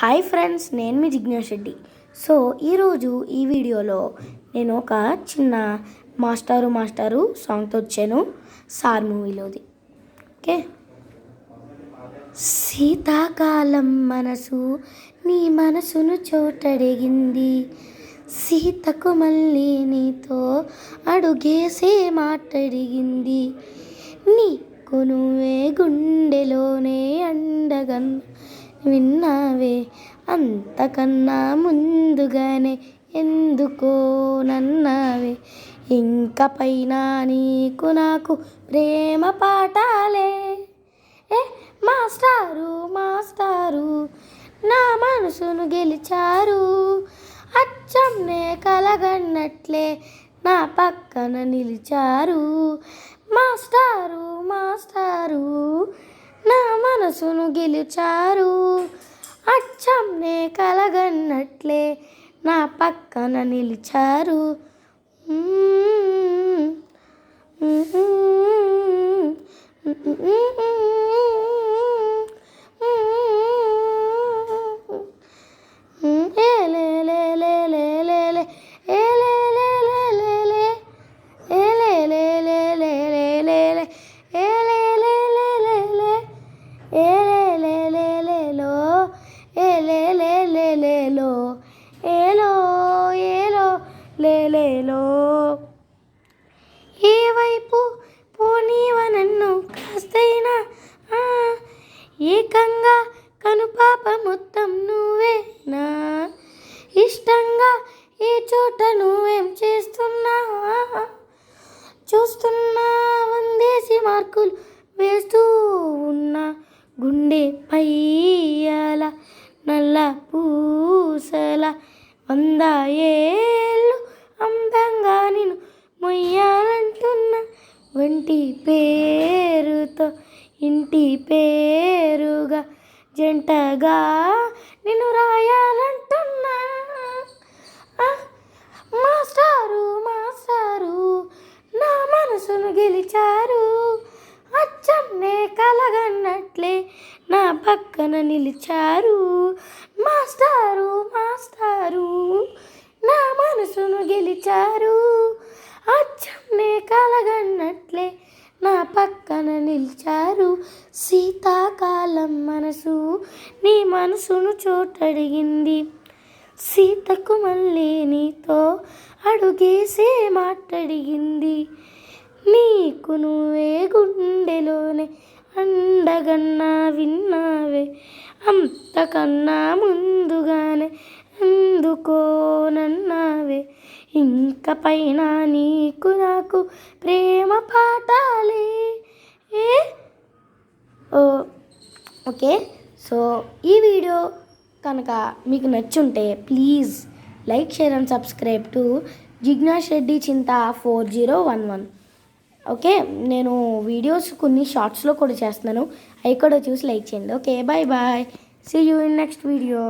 Hi friends, నేను మీ జిజ్ఞాస్ Reddy. So ఈరోజు ఈ వీడియోలో నేను ఒక చిన్న మాస్టారు సాంగ్తో వచ్చాను. సార్ మూవీలోది. ఓకే. శీతాకాలం మనసు నీ మనసును చోటడిగింది, సీతకు మళ్ళీ నీతో అడుగేసే మాటడిగింది, నీకు నువ్వే గుండెలోనే అండగా విన్నావే, అంతకన్నా ముందుగానే ఎందుకో నన్నావే, ఇంక పైన నీకు నాకు ప్రేమ పాఠాలే. మాస్టారు నా మనసును గెలిచారు, అచ్చం నే కలగన్నట్లే నా పక్కన నిలిచారు. మాస్టారు నా మనసును గెలిచారు, అచ్చం నే కలగన్నట్లే నా పక్కన నిలిచారు. లేలేలో ఏ వైపు పోనీవ నన్ను కాస్తైనా, ఏకంగా కనుపాప మొత్తం నువ్వేనా, ఇష్టంగా ఏ చోట నువ్వేం చేస్తున్నా చూస్తున్నా, వందేసి మార్కులు వేస్తూ ఉన్నా, గుండె పయ్యాల నల్ల పూసల 100 ఏళ్ళు అందంగా నేను మొయ్యాలంటున్నా, వంటి పేరుతో ఇంటి పేరుగా జంటగా నేను రాయాలంటున్నా. మాస్టారు నా మనసును గెలిచారు, అచ్చం నే కలగన్నట్లే నా పక్కన నిలిచారు. మాస్టారు నా మనసును గెలిచారు, అచ్చం నే కలగన్నట్లే నా పక్కన నిలిచారు. శీతాకాలం మనసు నీ మనసును చోటడిగింది, సీతకు మళ్ళీ నీతో అడుగేసే మాటడిగింది, నీకు నువ్వే గుండెలోనే అండగన్నా విన్నావే, అంతకన్నా ముందుగానే ఎందుకో నన్నావే, ఇంక పైన నీకు నాకు ప్రేమ పాఠాలే. ఓకే. సో ఈ వీడియో కనుక మీకు నచ్చుంటే please like, share and subscribe to Jignas Reddy Chinta 4011. Okay. నేను వీడియోస్ కొన్ని షార్ట్స్లో కూడా చేస్తున్నాను, అవి కూడా చూసి లైక్ చేయండి. Okay, bye. See you in next video.